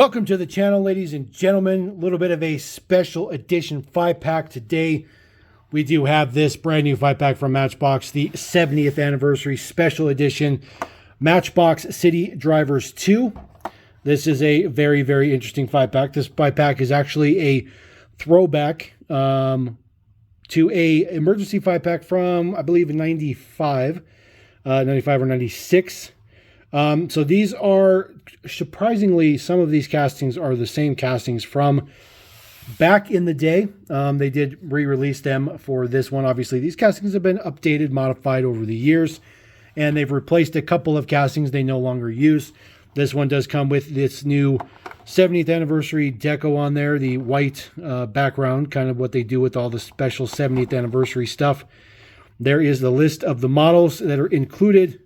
Welcome to the channel, ladies and gentlemen. A little bit of a special edition 5-pack today. We do have this brand new 5-pack from Matchbox, the 70th anniversary special edition Matchbox City Drivers 2. This is a very, very interesting 5-pack. This 5-pack is actually a throwback to a emergency 5-pack from, I believe, 95 or 96. So these are, surprisingly, some of these castings are the same castings from back in the day. They did re-release them for this one. Obviously, these castings have been updated, modified over the years, and they've replaced a couple of castings they no longer use. This one does come with this new 70th anniversary deco on there, the white background, kind of what they do with all the special 70th anniversary stuff. There is the list of the models that are included.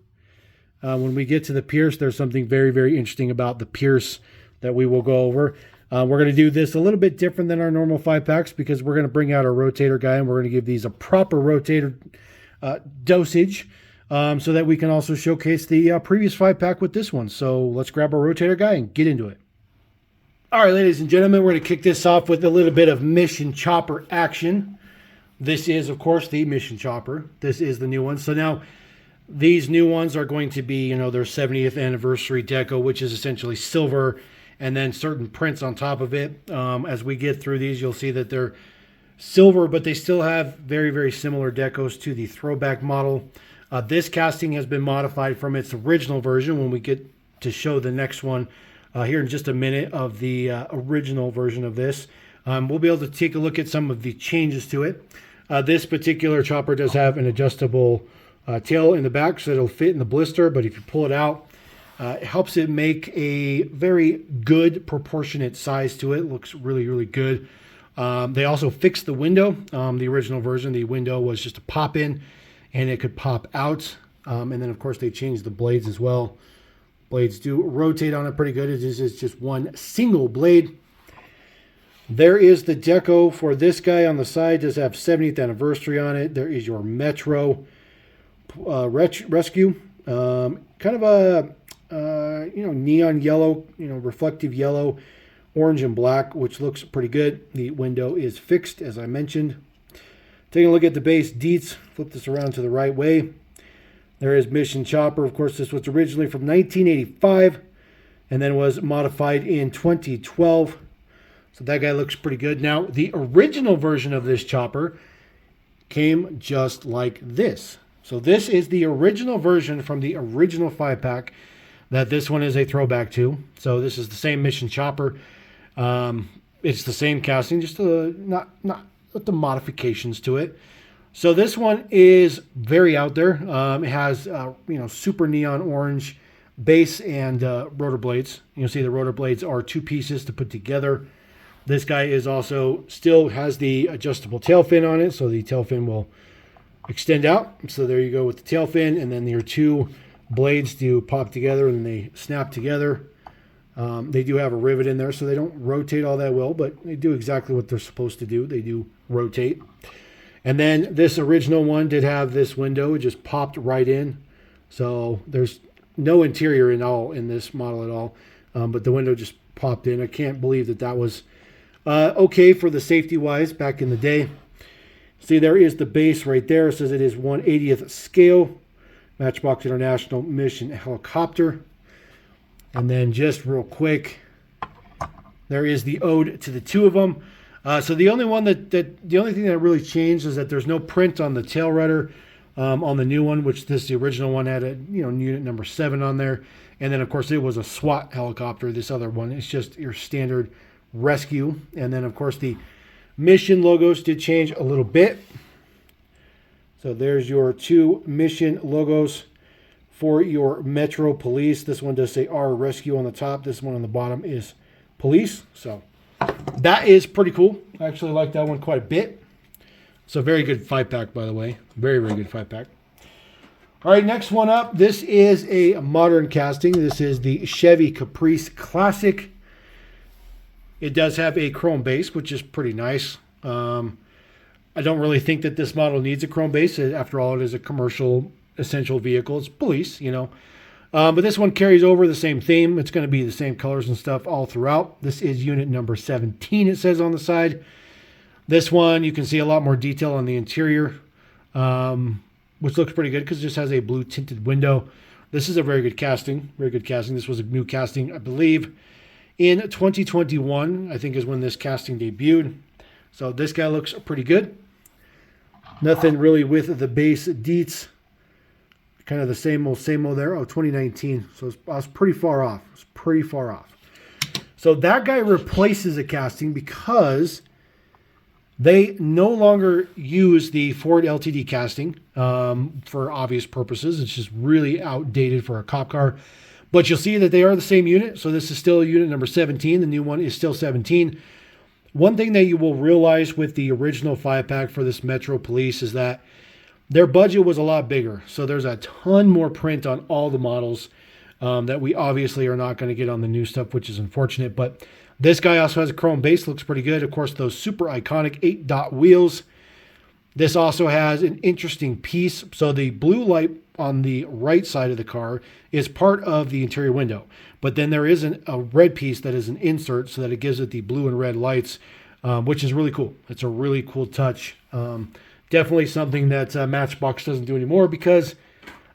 When we get to the Pierce, there's something very, very interesting about the Pierce that we will go over. We're going to do this a little bit different than our normal 5-packs because we're going to bring out our rotator guy and we're going to give these a proper rotator dosage so that we can also showcase the previous 5-pack with this one. So let's grab our rotator guy and get into it. All right, ladies and gentlemen, we're going to kick this off with a little bit of Mission Chopper action. This is, of course, the Mission Chopper. This is the new one. So now, these new ones are going to be, their 70th anniversary deco, which is essentially silver, and then certain prints on top of it. As we get through these, you'll see that they're silver, but they still have very, very similar decos to the throwback model. This casting has been modified from its original version when we get to show the next one here in just a minute of the original version of this. We'll be able to take a look at some of the changes to it. This particular chopper does have an adjustable tail in the back, so it'll fit in the blister, but if you pull it out, it helps it make a very good proportionate size to it. It looks really, really good. They also fixed the window. The original version, the window was just a pop in and it could pop out. And then of course they changed the blades as well. Blades do rotate on it pretty good. It is just one single blade. There is the deco for this guy on the side. It does have 70th anniversary on it. There is your Metro rescue, kind of a neon yellow, reflective yellow, orange and black, which looks pretty good. The window is fixed, as I mentioned. Taking a look at the base deets, flip this around to the right way. There is Mission Chopper. Of course, this was originally from 1985 and then was modified in 2012. So that guy looks pretty good. Now, the original version of this chopper came just like this. So this is the original version from the original 5-pack that this one is a throwback to. So this is the same Mission Chopper. It's the same casting, just not with the modifications to it. So this one is very out there. It has super neon orange base and rotor blades. You'll see the rotor blades are two pieces to put together. This guy is also still has the adjustable tail fin on it, so the tail fin will extend out. So there you go with the tail fin, and then your two blades do pop together and they snap together. They do have a rivet in there, so they don't rotate all that well, but they do exactly what they're supposed to do. They do rotate. And then this original one did have this window. It just popped right in. So there's no interior in this model at all, but the window just popped in. I can't believe that was okay for the safety wise back in the day. See, there is the base right there. It says it is 1/80th scale. Matchbox International Mission Helicopter. And then just real quick, there is the ode to the two of them. So the only thing that really changed is that there's no print on the tail rudder on the new one, which the original one had a unit number 7 on there. And then of course it was a SWAT helicopter. This other one is just your standard rescue. And then of course the Mission logos did change a little bit. So there's your two Mission logos for your Metro Police. This one does say R Rescue on the top. This one on the bottom is Police. So that is pretty cool. I actually like that one quite a bit. It's a very good 5-pack, by the way. Very, very good 5-pack. All right, next one up. This is a modern casting. This is the Chevy Caprice Classic. It does have a chrome base, which is pretty nice. I don't really think that this model needs a chrome base. After all, it is a commercial essential vehicle. It's police, But this one carries over the same theme. It's going to be the same colors and stuff all throughout. This is unit number 17, it says on the side. This one, you can see a lot more detail on the interior, which looks pretty good because it just has a blue tinted window. This is a very good casting. Very good casting. This was a new casting, I believe, in 2021, I think is when this casting debuted. So this guy looks pretty good. Nothing really with the base deets. Kind of the same old there. Oh, 2019. So I was pretty far off. So that guy replaces a casting because they no longer use the Ford LTD casting for obvious purposes. It's just really outdated for a cop car. But you'll see that they are the same unit. So this is still unit number 17. The new one is still 17. One thing that you will realize with the original 5-pack for this Metro Police is that their budget was a lot bigger. So there's a ton more print on all the models that we obviously are not going to get on the new stuff, which is unfortunate. But this guy also has a chrome base, looks pretty good. Of course, those super iconic 8-dot wheels. This also has an interesting piece. So the blue light on the right side of the car is part of the interior window. But then there is a red piece that is an insert so that it gives it the blue and red lights, which is really cool. It's a really cool touch. Definitely something that Matchbox doesn't do anymore because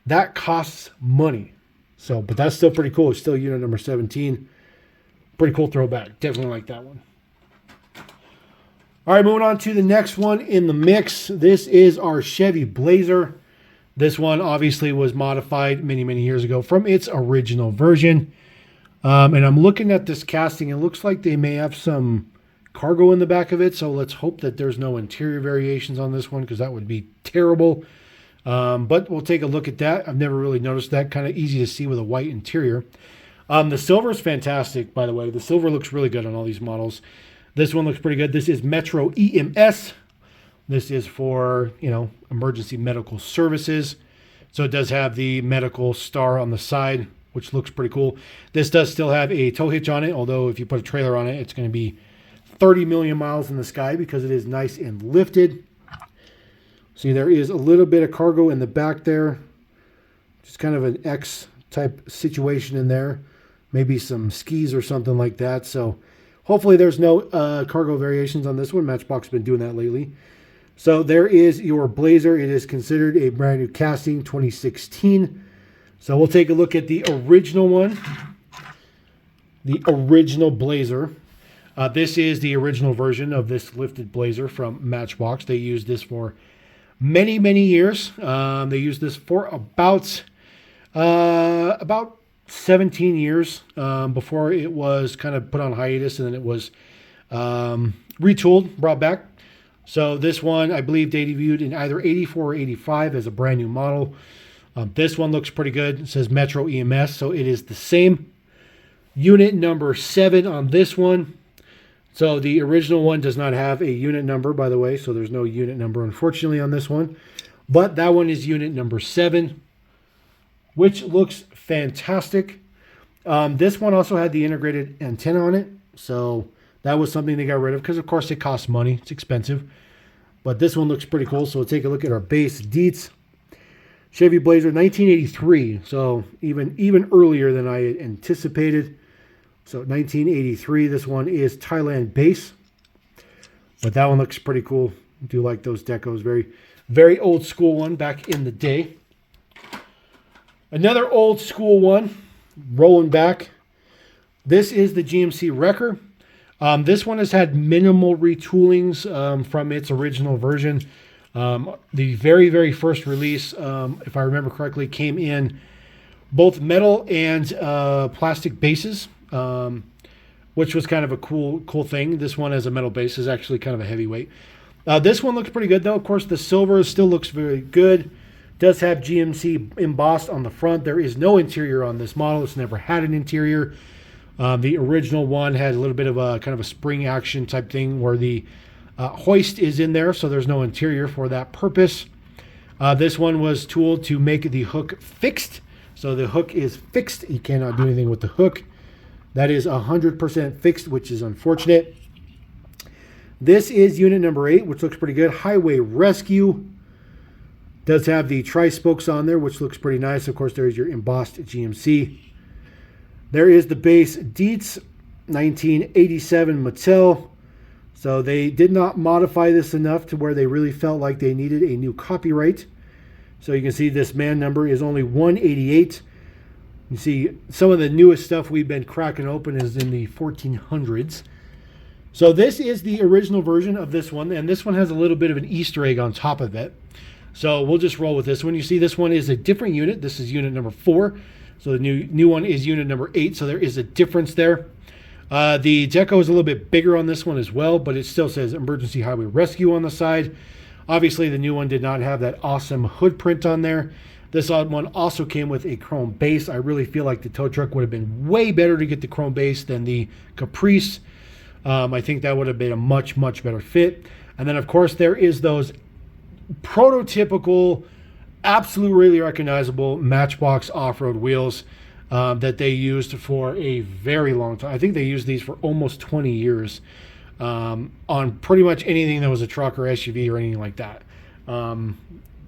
that costs money. So, but that's still pretty cool. It's still unit number 17. Pretty cool throwback. Definitely like that one. All right, moving on to the next one in the mix. This is our Chevy Blazer. This one obviously was modified many, many years ago from its original version. And I'm looking at this casting. It looks like they may have some cargo in the back of it. So let's hope that there's no interior variations on this one because that would be terrible. But we'll take a look at that. I've never really noticed that. Kind of easy to see with a white interior. The silver is fantastic, by the way. The silver looks really good on all these models. This one looks pretty good. This is Metro EMS. This is for, emergency medical services. So it does have the medical star on the side, which looks pretty cool. This does still have a tow hitch on it, although if you put a trailer on it, it's going to be 30 million miles in the sky because it is nice and lifted. See, there is a little bit of cargo in the back there. Just kind of an X-type situation in there. Maybe some skis or something like that. So hopefully there's no cargo variations on this one. Matchbox has been doing that lately. So there is your Blazer. It is considered a brand new casting, 2016. So we'll take a look at the original one. The original Blazer. This is the original version of this lifted Blazer from Matchbox. They used this for many, many years. They used this for about 17 years before it was kind of put on hiatus, and then it was retooled, brought back. So this one, I believe, they debuted in either 84 or 85 as a brand new model. This one looks pretty good. It says Metro EMS, so it is the same. Unit number 7 on this one. So the original one does not have a unit number, by the way, so there's no unit number, unfortunately, on this one. But that one is unit number 7, which looks fantastic. This one also had the integrated antenna on it, so that was something they got rid of because, of course, it costs money. It's expensive. But this one looks pretty cool, so we'll take a look at our base deets. Chevy Blazer, 1983, so even earlier than I had anticipated. So 1983, this one is Thailand base. But that one looks pretty cool. I do like those decos. Very, very old school one back in the day. Another old school one, rolling back. This is the GMC Wrecker. This one has had minimal retoolings from its original version. The very, very first release, if I remember correctly, came in both metal and plastic bases, which was kind of a cool thing. This one as a metal base is actually kind of a heavyweight. This one looks pretty good, though. Of course, the silver still looks very good. Does have GMC embossed on the front. There is no interior on this model. It's never had an interior. The original one had a little bit of a kind of a spring action type thing where the hoist is in there, so there's no interior for that purpose. This one was tooled to make the hook fixed. So the hook is fixed. You cannot do anything with the hook. That is 100% fixed, which is unfortunate. This is unit number 8, which looks pretty good. Highway Rescue. Does have the tri-spokes on there, which looks pretty nice. Of course, there's your embossed GMC. There is the base Dietz 1987 Mattel. So they did not modify this enough to where they really felt like they needed a new copyright. So you can see this man number is only 188. You see some of the newest stuff we've been cracking open is in the 1400s. So this is the original version of this one, and this one has a little bit of an Easter egg on top of it. So we'll just roll with this one. You see this one is a different unit. This is unit number 4. So the new one is unit number 8. So there is a difference there. The deco is a little bit bigger on this one as well, but it still says Emergency Highway Rescue on the side. Obviously, the new one did not have that awesome hood print on there. This one also came with a chrome base. I really feel like the tow truck would have been way better to get the chrome base than the Caprice. I think that would have been a much, much better fit. And then, of course, there is those prototypical, absolutely really recognizable Matchbox off-road wheels that they used for a very long time. I think they used these for almost 20 years on pretty much anything that was a truck or SUV or anything like that.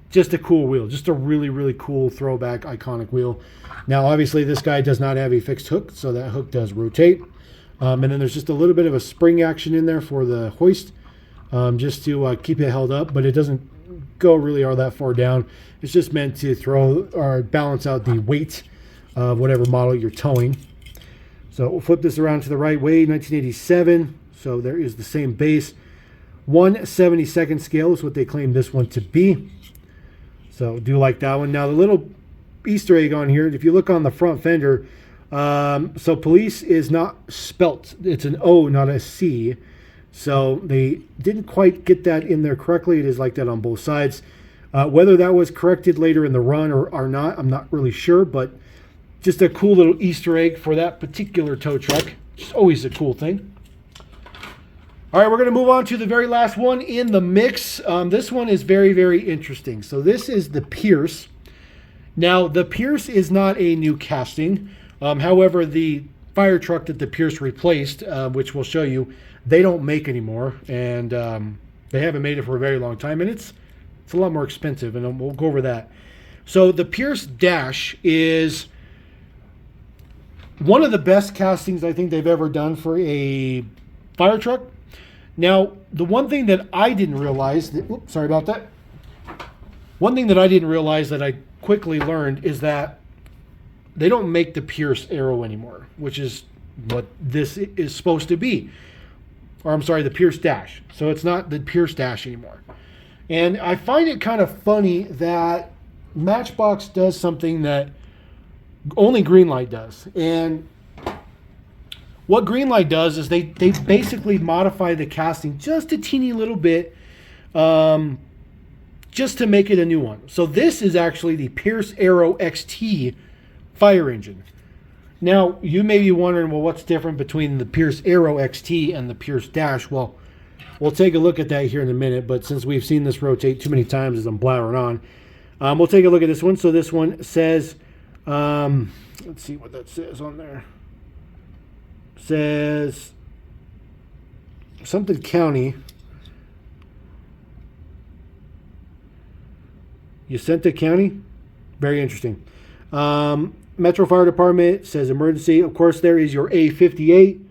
Just a cool wheel, just a really, really cool throwback, iconic wheel. Now, obviously, this guy does not have a fixed hook, so that hook does rotate. And then there's just a little bit of a spring action in there for the hoist, just to keep it held up, but it doesn't go really all that far down. It's just meant to throw or balance out the weight of whatever model you're towing. So we'll flip this around to the right way, 1987. So there is the same base. 1/72nd scale is what they claim this one to be. So do like that one. Now the little Easter egg on here, if you look on the front fender, so police is not spelt. It's an O, not a C. So they didn't quite get that in there correctly. It is like that on both sides. Whether that was corrected later in the run or not, I'm not really sure, but just a cool little Easter egg for that particular tow truck. It's always a cool thing. All right, we're going to move on to the very last one in the mix. This one is very, very interesting. So this is the Pierce. Now, the Pierce is not a new casting. However, the fire truck that the Pierce replaced, which we'll show you, they don't make anymore. And they haven't made it for a very long time. And it's a lot more expensive, and we'll go over that. So the Pierce Dash is one of the best castings I think they've ever done for a fire truck. Now, the one thing that I didn't realize, sorry about that. One thing that I didn't realize that I quickly learned is that they don't make the Pierce Arrow anymore, which is what this is supposed to be. Or I'm sorry, the Pierce Dash. So it's not the Pierce Dash anymore. And I find it kind of funny that Matchbox does something that only Greenlight does. And what Greenlight does is they basically modify the casting just a teeny little bit, just to make it a new one. So this is actually the Pierce Arrow XT fire engine. Now, you may be wondering, well, what's different between the Pierce Arrow XT and the Pierce Dash? Well, we'll take a look at that here in a minute, but since we've seen this rotate too many times as I'm blabbering on, we'll take a look at this one. So this one says, let's see what that says on there. Says something county. Yacenta County. Very interesting. Metro Fire Department says emergency. Of course, there is your A58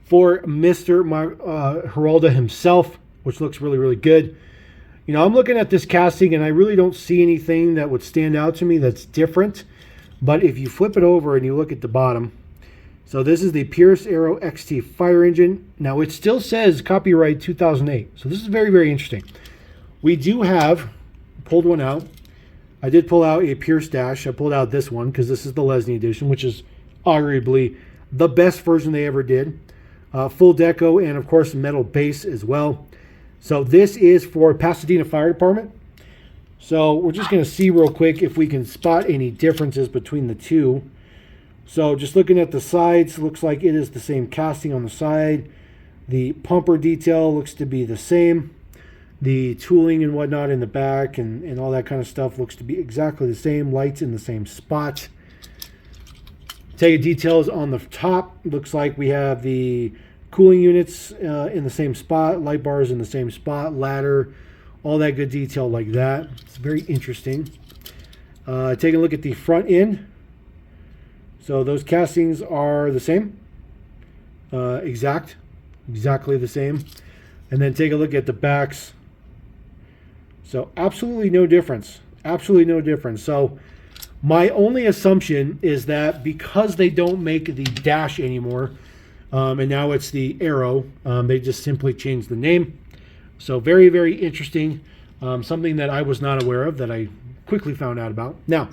for Mr. Geralda himself, which looks really, really good. You know, I'm looking at this casting, and I really don't see anything that would stand out to me that's different. But if you flip it over and you look at the bottom, so this is the Pierce Arrow XT fire engine. Now, it still says copyright 2008. So this is very, very interesting. We do have, pulled one out. I did pull out a Pierce Dash. I pulled out this one because this is the Lesney edition, which is arguably the best version they ever did. Full deco and, of course, metal base as well. So this is for Pasadena Fire Department. So we're just going to see real quick if we can spot any differences between the two. So just looking at the sides, looks like it is the same casting on the side. The pumper detail looks to be the same. The tooling and whatnot in the back and all that kind of stuff looks to be exactly the same. Lights in the same spot. Take details on the top. Looks like we have the cooling units in the same spot. Light bars in the same spot. Ladder all that good detail like that. It's very interesting. Taking a look at the front end. So those castings are the same. Exactly the same. And then take a look at the backs. So absolutely no difference. Absolutely no difference. So my only assumption is that because they don't make the dash anymore, and now it's the arrow, they just simply changed the name. So very, very interesting. Something that I was not aware of that I quickly found out about. Now,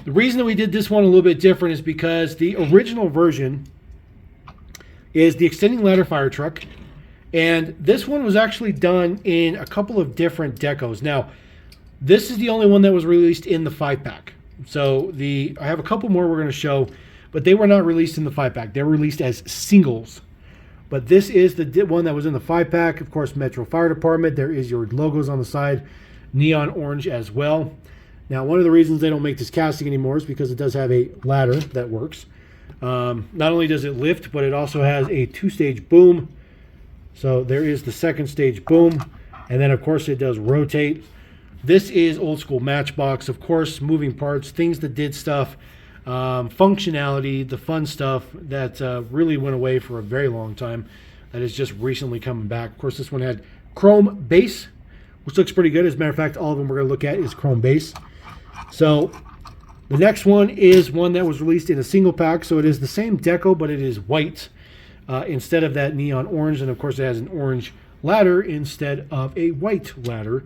the reason that we did this one a little bit different is because the original version is the extending ladder fire truck. And this one was actually done in a couple of different decos. Now, this is the only one that was released in the 5-pack. So I have a couple more we're going to show, but they were not released in the 5-pack. They were released as singles. But this is the one that was in the 5-pack. Of course, Metro Fire Department. There is your logos on the side. Neon orange as well. Now, one of the reasons they don't make this casting anymore is because it does have a ladder that works. Not only does it lift, but it also has a 2-stage boom. So there is the 2nd stage boom. And then, of course, it does rotate. This is old school Matchbox. Of course, moving parts, things that did stuff, functionality, the fun stuff that really went away for a very long time. That is just recently coming back. Of course, this one had chrome base, which looks pretty good. As a matter of fact, all of them we're going to look at is chrome base. So the next one is one that was released in a single pack. So it is the same deco, but it is white instead of that neon orange. And of course, it has an orange ladder instead of a white ladder.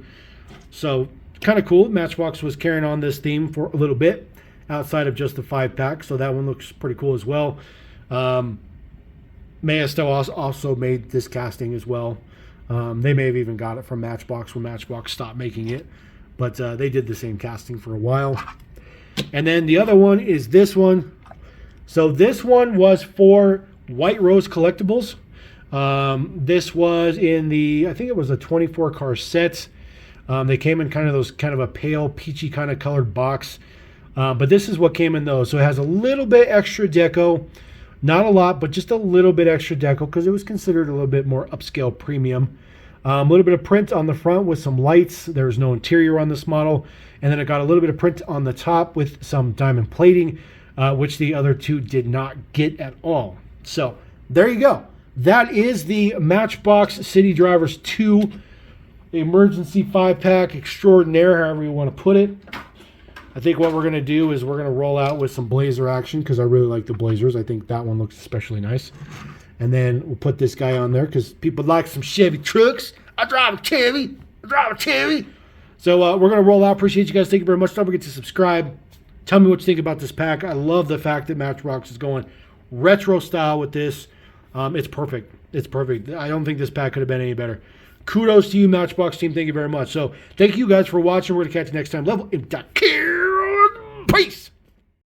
So kind of cool. Matchbox was carrying on this theme for a little bit outside of just the 5-pack. So that one looks pretty cool as well. Mayesto also made this casting as well. They may have even got it from Matchbox when Matchbox stopped making it. But they did the same casting for a while. And then the other one is this one. So this one was for White Rose Collectibles. This was in the, I think it was a 24 car set. They came in kind of a pale peachy kind of colored box. But this is what came in those. So it has a little bit extra deco. Not a lot, but just a little bit extra deco because it was considered a little bit more upscale premium. A little bit of print on the front with some lights. There's no interior on this model. And then it got a little bit of print on the top with some diamond plating, which the other two did not get at all. So there you go. That is the Matchbox City Drivers 2 Emergency 5-pack Extraordinaire, however you want to put it. I think what we're going to do is we're going to roll out with some Blazer action because I really like the Blazers. I think that one looks especially nice. And then we'll put this guy on there because people like some Chevy trucks. I drive a Chevy. So we're going to roll out. Appreciate you guys. Thank you very much. Don't forget to subscribe. Tell me what you think about this pack. I love the fact that Matchbox is going retro style with this. It's perfect. It's perfect. I don't think this pack could have been any better. Kudos to you, Matchbox team. Thank you very much. So thank you guys for watching. We're going to catch you next time. Level in. Peace.